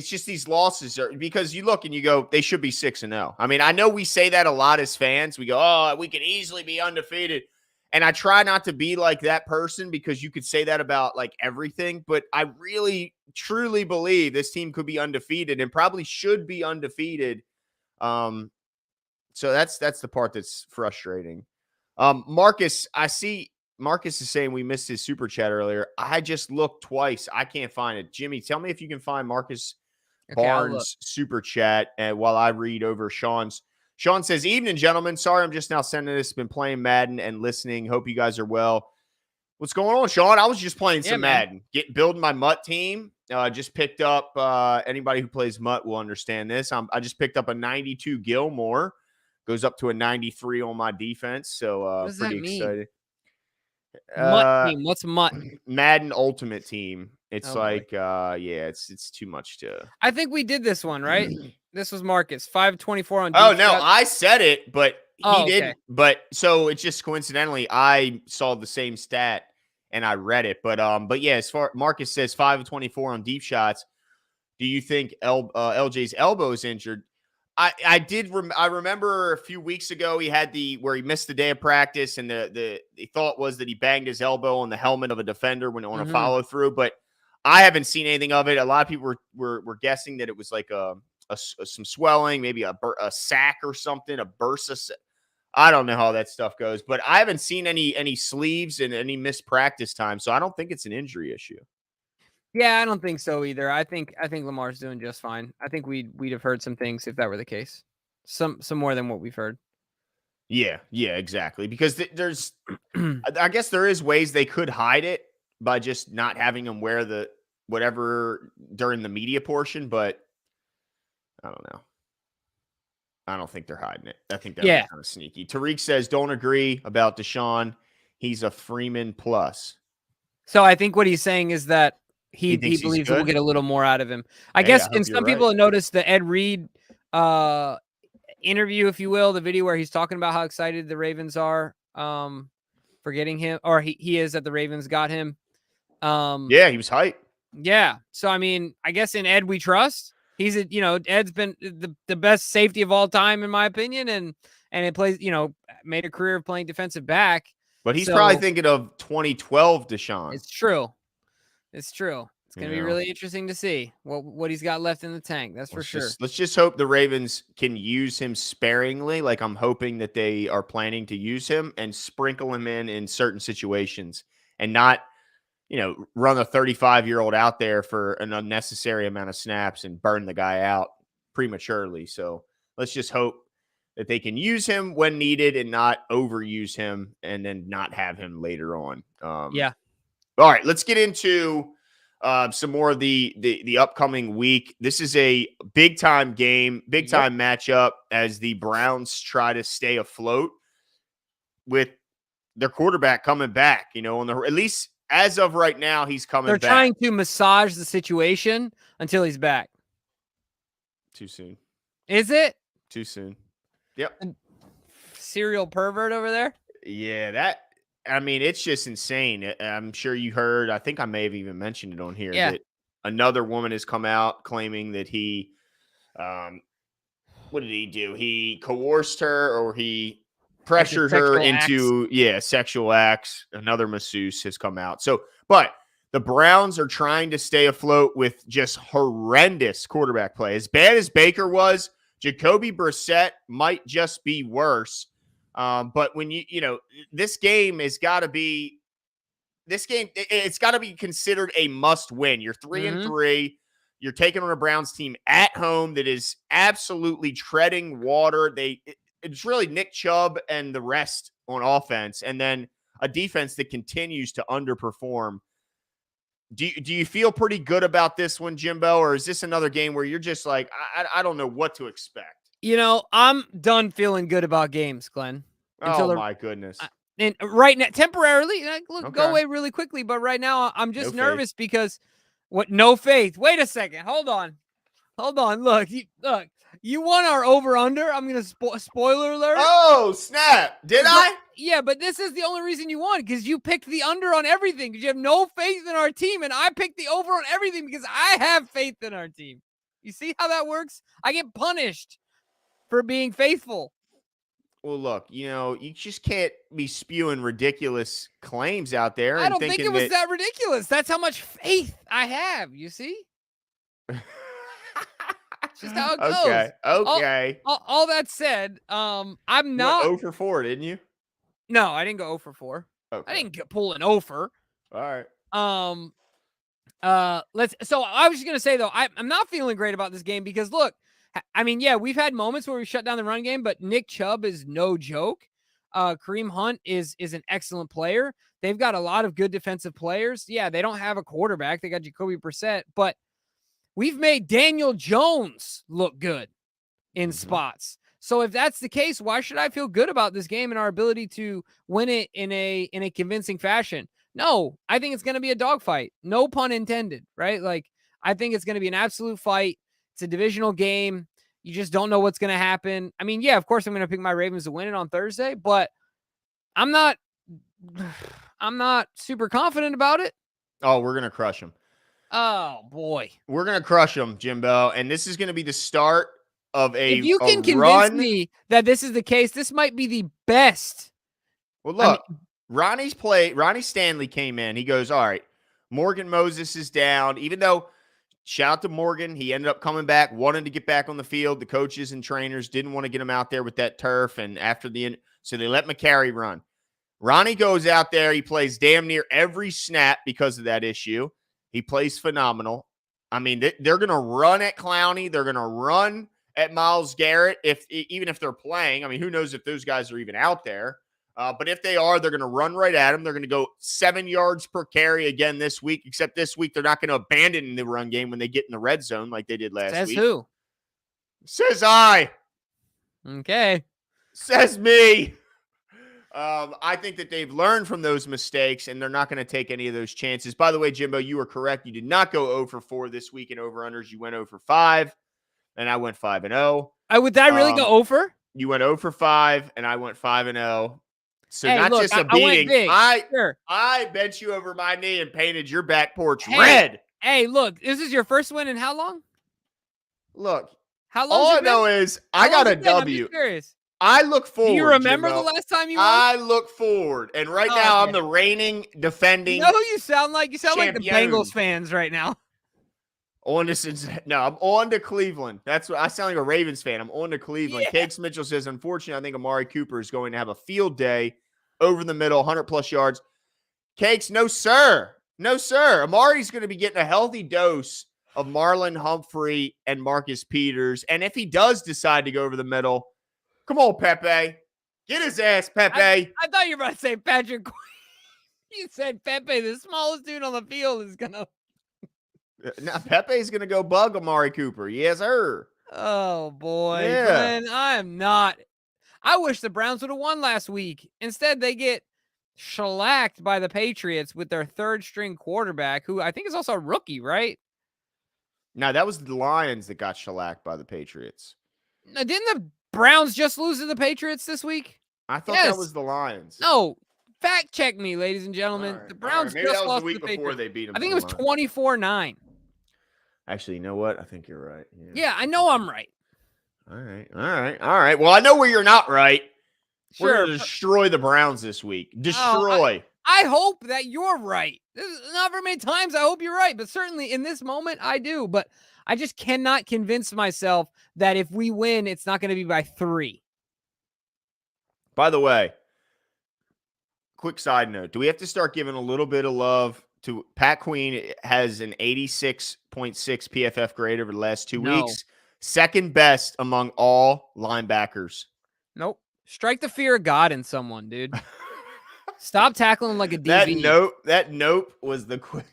just these losses because you look and you go, they should be 6-0. I mean, I know we say that a lot as fans. We go, oh, we could easily be undefeated. And I try not to be like that person, because you could say that about like everything. But I really, truly believe this team could be undefeated and probably should be undefeated. So that's the part that's frustrating. Marcus, I see Marcus is saying we missed his super chat earlier. I just looked twice. I can't find it. Jimmy, tell me if you can find Marcus Okay, I'll look. Barnes super chat while I read over Sean's. Sean says, "Evening, gentlemen. Sorry, I'm just now sending this. Been playing Madden and listening. Hope you guys are well." What's going on, Sean? I was just playing Yeah, some man. Madden, building my Mutt team. Just picked up. Anybody who plays Mutt will understand this. I just picked up a 92 Gilmore. Goes up to a 93 on my defense. What So does that pretty mean? excited. Mutt team. What's Mutt? Madden Ultimate Team. It's Oh boy. like, yeah, it's too much to. I think we did this one, right? This was Marcus. 524 on Oh deep no, shot. I said it, but he Oh, okay. didn't. But so it's just coincidentally, I saw the same stat and I read it. But yeah, as far Marcus says 5 of 24 on deep shots. Do you think LJ's elbow is injured? I remember a few weeks ago he had where he missed the day of practice, and the thought was that he banged his elbow on the helmet of a defender when on a Mm-hmm. follow through, but I haven't seen anything of it. A lot of people were guessing that it was like some swelling, maybe a sack or something, a bursa. I don't know how that stuff goes, but I haven't seen any sleeves and any missed practice time, so I don't think it's an injury issue. Yeah, I don't think so either. I think Lamar's doing just fine. I think we'd have heard some things if that were the case. Some more than what we've heard. Yeah, exactly. Because there's, I guess there is ways they could hide it by just not having them wear the whatever during the media portion, but I don't know. I don't think they're hiding it. I think that would be Yeah. kind of sneaky. Tariq says, don't agree about Deshaun. He's a Freeman plus. So I think what he's saying is that He he thinks he's believes we'll good. get a little more out of him. I Hey, guess, I and hope you're some right. people have noticed the Ed Reed interview, if you will, the video where he's talking about how excited the Ravens are for getting him, or he is that the Ravens got him. Yeah, he was hyped. Yeah. So I mean, I guess in Ed we trust. He's Ed's been the best safety of all time in my opinion, and it plays, made a career of playing defensive back. But he's probably So thinking of 2012 Deshaun. it's true. It's true. It's You going to be know, really interesting to see what he's got left in the tank. That's for sure. let's just hope the Ravens can use him sparingly. Like I'm hoping that they are planning to use him and sprinkle him in certain situations, and not, run a 35-year-old out there for an unnecessary amount of snaps and burn the guy out prematurely. So let's just hope that they can use him when needed and not overuse him and then not have him later on. Yeah. All right, let's get into some more of the upcoming week. This is a big time game, big Yep. time matchup as the Browns try to stay afloat with their quarterback coming back. At least as of right now, he's coming They're back. trying to massage the situation until he's back. Too soon. Is it? Too soon. Yep. Serial pervert over there? Yeah, it's just insane. I'm sure you heard, I think I may have even mentioned it on here, Yeah. that another woman has come out claiming that he, what did he do? He coerced her, or he pressured her into, sexual acts. Another masseuse has come out. So, but the Browns are trying to stay afloat with just horrendous quarterback play. As bad as Baker was, Jacoby Brissett might just be worse. But when this game it's got to be considered a must win. You're 3-3. You're taking on a Browns team at home that is absolutely treading water. It's really Nick Chubb and the rest on offense, and then a defense that continues to underperform. Do you feel pretty good about this one, Jimbo, or is this another game where you're just like, I don't know what to expect? I'm done feeling good about games, Glenn. My goodness. And right now, temporarily, go Okay. away really quickly. But right now, I'm just nervous because no faith. Wait a second. Hold on. Look, you want our over under? I'm going to spoiler alert. Oh, snap. Did I? Yeah, but this is the only reason you won, because you picked the under on everything because you have no faith in our team. And I picked the over on everything because I have faith in our team. You see how that works? I get punished for being faithful. Well, look, you just can't be spewing ridiculous claims out there. I don't think it was that ridiculous. That's how much faith I have. You see? It's just how it goes. Okay. All that said, I'm not. You went 0 for 4, didn't you? No, I didn't go 0 for 4. Okay. I didn't pull an offer. All right. So I was just gonna say though, I'm not feeling great about this game because look, I mean, yeah, we've had moments where we shut down the run game, but Nick Chubb is no joke. Kareem Hunt is an excellent player. They've got a lot of good defensive players. Yeah, they don't have a quarterback. They got Jacoby Brissett, but we've made Daniel Jones look good in spots. So if that's the case, why should I feel good about this game and our ability to win it in a convincing fashion? No, I think it's going to be a dogfight. No pun intended, right? Like, I think it's going to be an absolute fight. It's a divisional game. You just don't know what's going to happen. I mean, yeah, of course I'm going to pick my Ravens to win it on Thursday, but I'm not super confident about it. Oh, we're going to crush them. Oh, boy. We're going to crush them, Jimbo, and this is going to be the start of if you can convince me that this is the case, this might be the best. Well, look, Ronnie Stanley came in. He goes, all right, Morgan Moses is down. Even though, shout out to Morgan, he ended up coming back, wanted to get back on the field. The coaches and trainers didn't want to get him out there with that turf. And so they let McCarry run. Ronnie goes out there. He plays damn near every snap because of that issue. He plays phenomenal. I mean, they're going to run at Clowney. They're going to run at Myles Garrett, even if they're playing. I mean, who knows if those guys are even out there. But if they are, they're going to run right at him. They're going to go 7 yards per carry again this week, except this week they're not going to abandon the run game when they get in the red zone like they did last week. Says who? Says I. Okay. Says me. I think that they've learned from those mistakes, and they're not going to take any of those chances. By the way, Jimbo, you were correct. You did not go 0 for 4 this week in over-unders. You went 0 for 5, and I went 5-0. Would I really go over? You went 0 for 5, and I went 5-0. So hey, not look, just a beating. Sure. I bent you over my knee and painted your back porch red. Hey, look, this is your first win in how long? Look, how long? All I know is I got a W. I'm just curious. I look Do you forward, remember the Jimbo. last time you won? I look forward. And right now, I'm Okay. the reigning, You know defending who you sound like? You sound like the Bengals champion. fans right now. On to Cincinnati. No, I'm on to Cleveland. That's what I sound like a Ravens fan. I'm on to Cleveland. Yeah. Cakes Mitchell says, unfortunately, I think Amari Cooper is going to have a field day over the middle, 100 plus yards. Cakes, no, sir. No, sir. Amari's going to be getting a healthy dose of Marlon Humphrey and Marcus Peters. And if he does decide to go over the middle, come on, Pepe. Get his ass, Pepe. I thought you were about to say Patrick Queen. You said Pepe, the smallest dude on the field, is going to. Now, Pepe's going to go bug Amari Cooper. Yes, sir. Oh, boy. Yeah. Glenn, I am not. I wish the Browns would have won last week. Instead, they get shellacked by the Patriots with their third string quarterback, who I think is also a rookie, right? Now, that was the Lions that got shellacked by the Patriots. Now, didn't the Browns just lose to the Patriots this week? I thought that was the Lions. No. Fact check me, ladies and gentlemen. Right, the Browns Maybe just that was lost the week to the before Patriots. they beat them. I think it was 24-9. Actually, you know what? I think you're right. Yeah, I know I'm right. All right. Well, I know where you're not right. Sure. We're going to destroy the Browns this week. Destroy. I hope that you're right. This is not very many times I hope you're right, but certainly in this moment, I do. But I just cannot convince myself that if we win, it's not going to be by 3. By the way, quick side note. Do we have to start giving a little bit of love to Pat Queen? Has an 86.6 PFF grade over the last 2 weeks. Second best among all linebackers. Nope. Strike the fear of God in someone, dude. Stop tackling like a DB. That nope was the quick.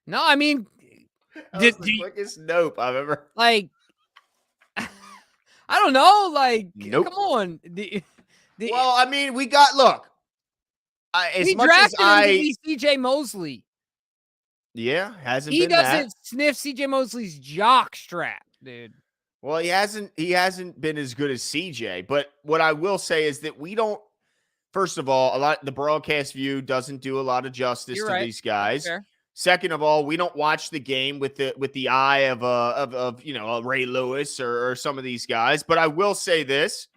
No, I mean, the quickest nope I've ever. Like, I don't know. Like, nope. Come on. Well, I mean, we drafted him to be CJ Mosley. Yeah, hasn't he been that. He doesn't sniff CJ Mosley's jock strap, dude. Well, he hasn't been as good as CJ. But what I will say is that we don't. First of all, the broadcast view doesn't do a lot of justice to these guys. Second of all, we don't watch the game with the eye of a Ray Lewis or some of these guys. But I will say this.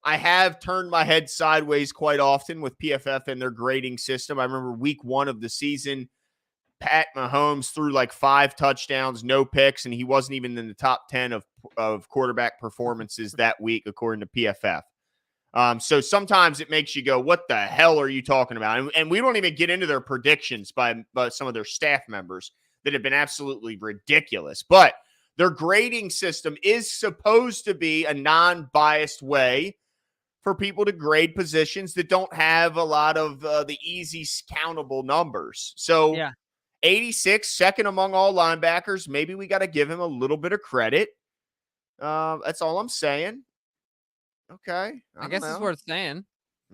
I have turned my head sideways quite often with PFF and their grading system. I remember week 1 of the season, Pat Mahomes threw like 5 touchdowns, no picks, and he wasn't even in the top 10 of quarterback performances that week, according to PFF. So sometimes it makes you go, what the hell are you talking about? And we don't even get into their predictions by some of their staff members that have been absolutely ridiculous. But their grading system is supposed to be a non-biased way for people to grade positions that don't have a lot of the easy countable numbers. So 86, second among all linebackers. Maybe we got to give him a little bit of credit. That's all I'm saying. Okay. I guess it's worth saying.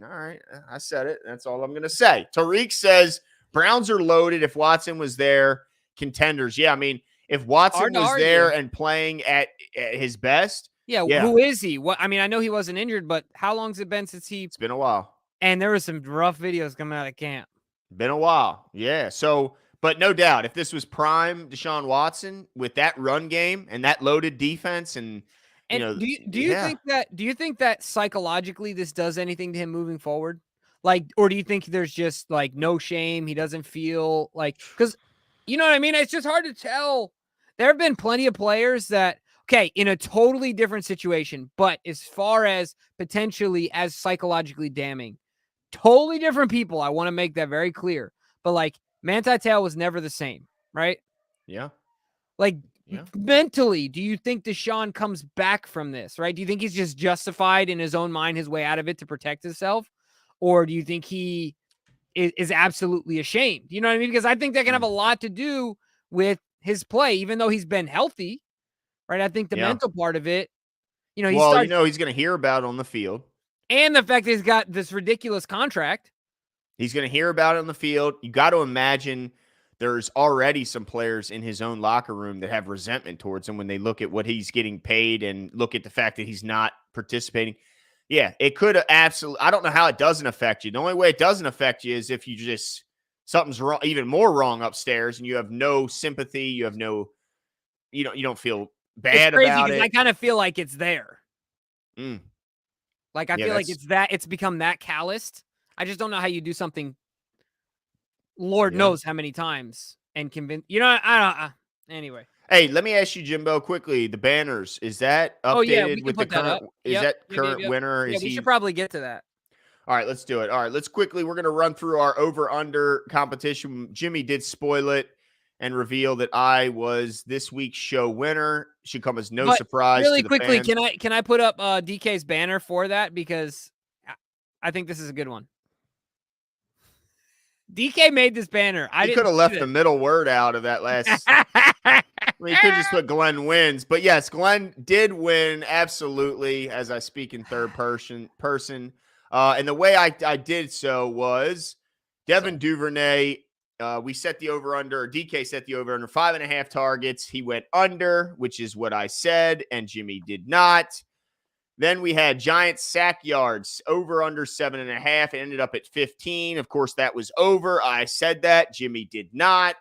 All right. I said it. That's all I'm going to say. Tariq says Browns are loaded. If Watson was there, contenders. Yeah, I mean, if Watson was there and playing at his best. Yeah, who is he? What? I mean, I know he wasn't injured, but how long's it been since he? It's been a while. And there were some rough videos coming out of camp. Been a while. Yeah. So, but no doubt, if this was prime Deshaun Watson with that run game and that loaded defense and do you think that psychologically this does anything to him moving forward? Like, or do you think there's just like no shame? He doesn't feel like, because you know what I mean? It's just hard to tell. There have been plenty of players that, okay, in a totally different situation, but as far as potentially as psychologically damning, totally different people. I want to make that very clear. But like Manti Te'o was never the same, right? Yeah. Like, mentally, do you think Deshaun comes back from this, right? Do you think he's just justified in his own mind his way out of it to protect himself? Or do you think he is absolutely ashamed? You know what I mean? Because I think that can have a lot to do with his play, even though he's been healthy, right? I think the mental part of it, he's going to hear about it on the field. And the fact that he's got this ridiculous contract. He's going to hear about it on the field. You got to imagine there's already some players in his own locker room that have resentment towards him when they look at what he's getting paid and look at the fact that he's not participating. Yeah, it could absolutely. I don't know how it doesn't affect you. The only way it doesn't affect you is if you just something's wrong, even more wrong upstairs, and you have no sympathy. You have no, you don't feel bad about it. I kind of feel like it's there. Mm. Like, I Yeah, feel like it's become that calloused. I just don't know how you do something, Lord yeah. knows how many times, and convince, I don't, anyway. Hey, let me ask you, Jimbo, quickly. The banners, is that Oh, yeah, we updated can with the put that current? up. Is Yep. that Yep, yep, current yep. winner? Yeah, Is we should he? probably get to that. All right, let's do it. All right, let's quickly. We're gonna run through our over under competition. Jimmy did spoil it and reveal that I was this week's show winner. Should come as no But surprise to really the quickly, fans. can I put up DK's banner for that, because I think this is a good one. DK made this banner. I He could didn't have see left the middle word out of that last. this. I mean, he could just put Glenn wins, but yes, Glenn did win absolutely. As I speak in third person, and the way I did so was So, Devin Duvernay. We set the over under. DK set the over under 5.5 targets. He went under, which is what I said, and Jimmy did not. Then we had Giants sack yards over under 7.5. It ended up at 15. Of course, that was over. I said that. Jimmy did not.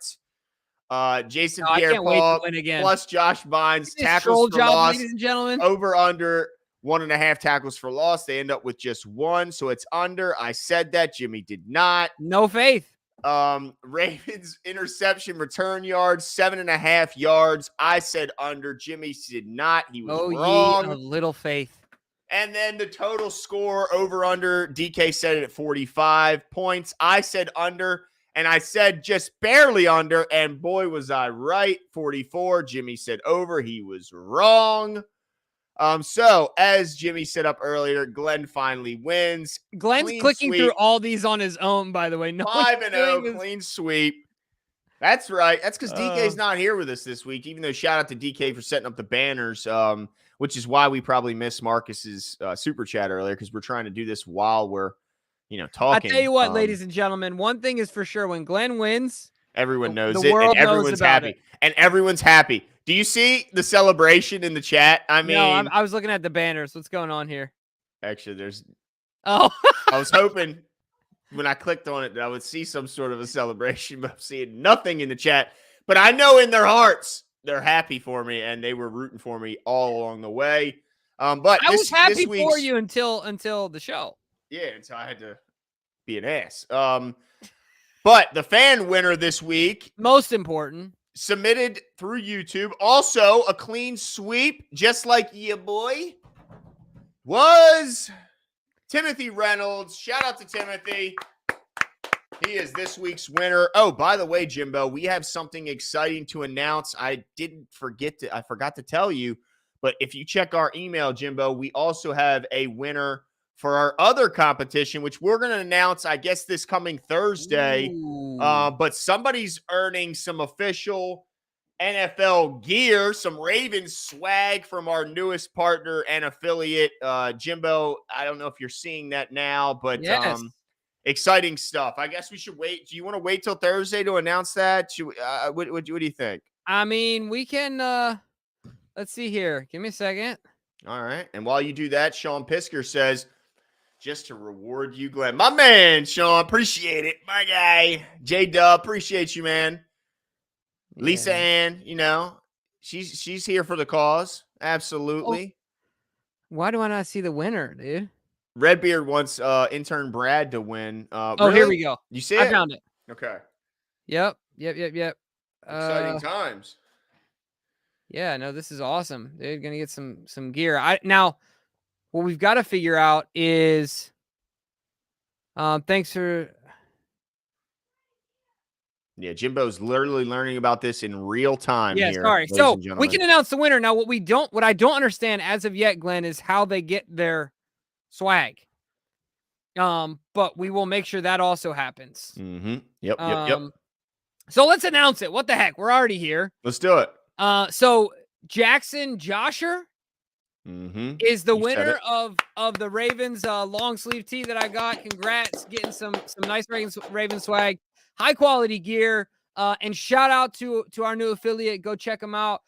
Jason I can't wait to Pierre-Paul win again. plus Josh Bynes, This tackles troll for job, loss, ladies and gentlemen. over under 1.5 tackles for loss. They end up with just one, so it's under. I said that. Jimmy did not. No faith. Ravens interception return yards, 7.5 yards. I said under. Jimmy did not. He was Oh, ye wrong. of little faith. And then the total score over under, DK said it at 45 points. I said under, and I said just barely under, and boy, was I right. 44. Jimmy said over. He was wrong. So as Jimmy said up earlier, Glenn finally wins. Glenn's Clean clicking through sweep. all these on his own, by the way. No one's 5-0, doing this. clean sweep. That's right. That's because DK's Uh, not here with us this week, even though shout out to DK for setting up the banners, which is why we probably missed Marcus's super chat earlier, because we're trying to do this while we're, I talking. tell you what, ladies and gentlemen, one thing is for sure: when Glenn wins, Everyone knows the it, and world knows everyone's about happy. it. And everyone's happy. Do you see the celebration in the chat? I No, mean, I was looking at the banners. What's going on here? actually, Oh, I was hoping when I clicked on it that I would see some sort of a celebration, but I'm seeing nothing in the chat. But I know in their hearts they're happy for me, and they were rooting for me all along the way. But I was happy this for week's, you until the show. yeah, until I had to be an ass. But the fan winner this week, Most important. submitted through YouTube, also a clean sweep, just like ya boy, was Timothy Reynolds. Shout out to Timothy. He is this week's winner. Oh, by the way, Jimbo, we have something exciting to announce. I forgot to tell you, but if you check our email, Jimbo, we also have a winner for our other competition, which we're going to announce, I guess, this coming Thursday. But somebody's earning some official NFL gear, some Ravens swag from our newest partner and affiliate, Jimbo. I don't know if you're seeing that now, but Yes. exciting stuff. I guess we should wait. Do you want to wait till Thursday to announce that? What do you think? I mean, we can. Let's see here. Give me a second. All right. And while you do that, Sean Pisker says, just to reward you, Glenn. My man, Sean. Appreciate it. My guy. J-Dub. Appreciate you, man. Yeah. Lisa Ann, she's here for the cause. Absolutely. Why do I not see the winner, dude? Redbeard wants intern Brad to win. Oh, really? here we go. You see I it? found it. Okay. Yep. Exciting times. Yeah, no, this is awesome. They're gonna get some gear. Now, what we've got to figure out is, thanks for. Yeah, Jimbo's literally learning about this in real time Yeah, here. sorry. Ladies So and we gentlemen. can announce the winner now. What I don't understand as of yet, Glenn, is how they get their swag. But we will make sure that also happens. Mm-hmm. Yep. So let's announce it. What the heck? We're already here. Let's do it. So Jackson Josher is the winner of the Ravens long sleeve tee that I got. Congrats, getting some nice Ravens swag, high quality gear. And shout out to our new affiliate. Go check them out.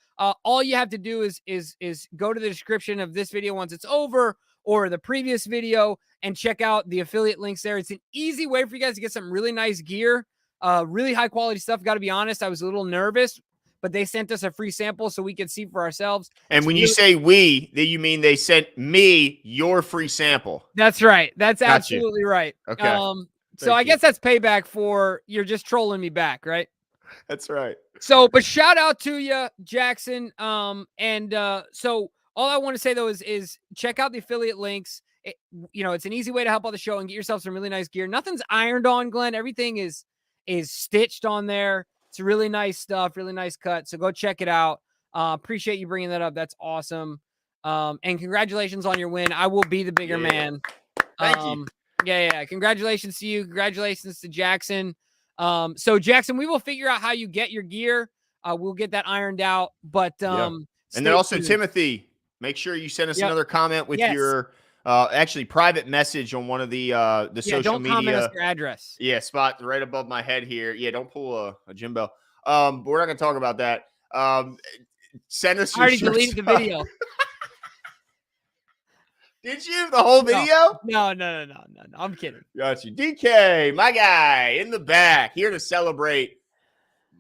All you have to do is go to the description of this video once it's over, or the previous video, and check out the affiliate links there. It's an easy way for you guys to get some really nice gear, really high quality stuff. Got to be honest, I was a little nervous but they sent us a free sample so we could see for ourselves. And when you say we, you mean they sent me your free sample. That's right. That's Got you. absolutely right. Okay. So I you. guess that's payback for you're just trolling me back, right? That's right. So, but shout out to you, Jackson. So all I want to say though is check out the affiliate links. It's an easy way to help out the show and get yourself some really nice gear. Nothing's ironed on, Glenn. Everything is stitched on there. It's really nice stuff, really nice cut. So go check it out. Appreciate you bringing that up. That's awesome. And congratulations on your win. I will be the bigger man. Thank you. Yeah. Congratulations to you. Congratulations to Jackson. So Jackson, we will figure out how you get your gear. We'll get that ironed out. But and then also tuned. Timothy, make sure you send us another comment with your actually private message on one of the social don't media. Comment us your address. Yeah, spot right above my head here. Yeah, don't pull a Jimbo. But we're not gonna talk about that. Send us. I already deleted the video. Did you? The whole video? No. I'm kidding. Got you. DK, my guy, in the back, here to celebrate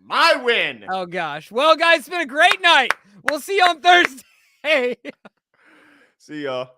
my win. Oh, gosh. Well, guys, it's been a great night. We'll see you on Thursday. See y'all.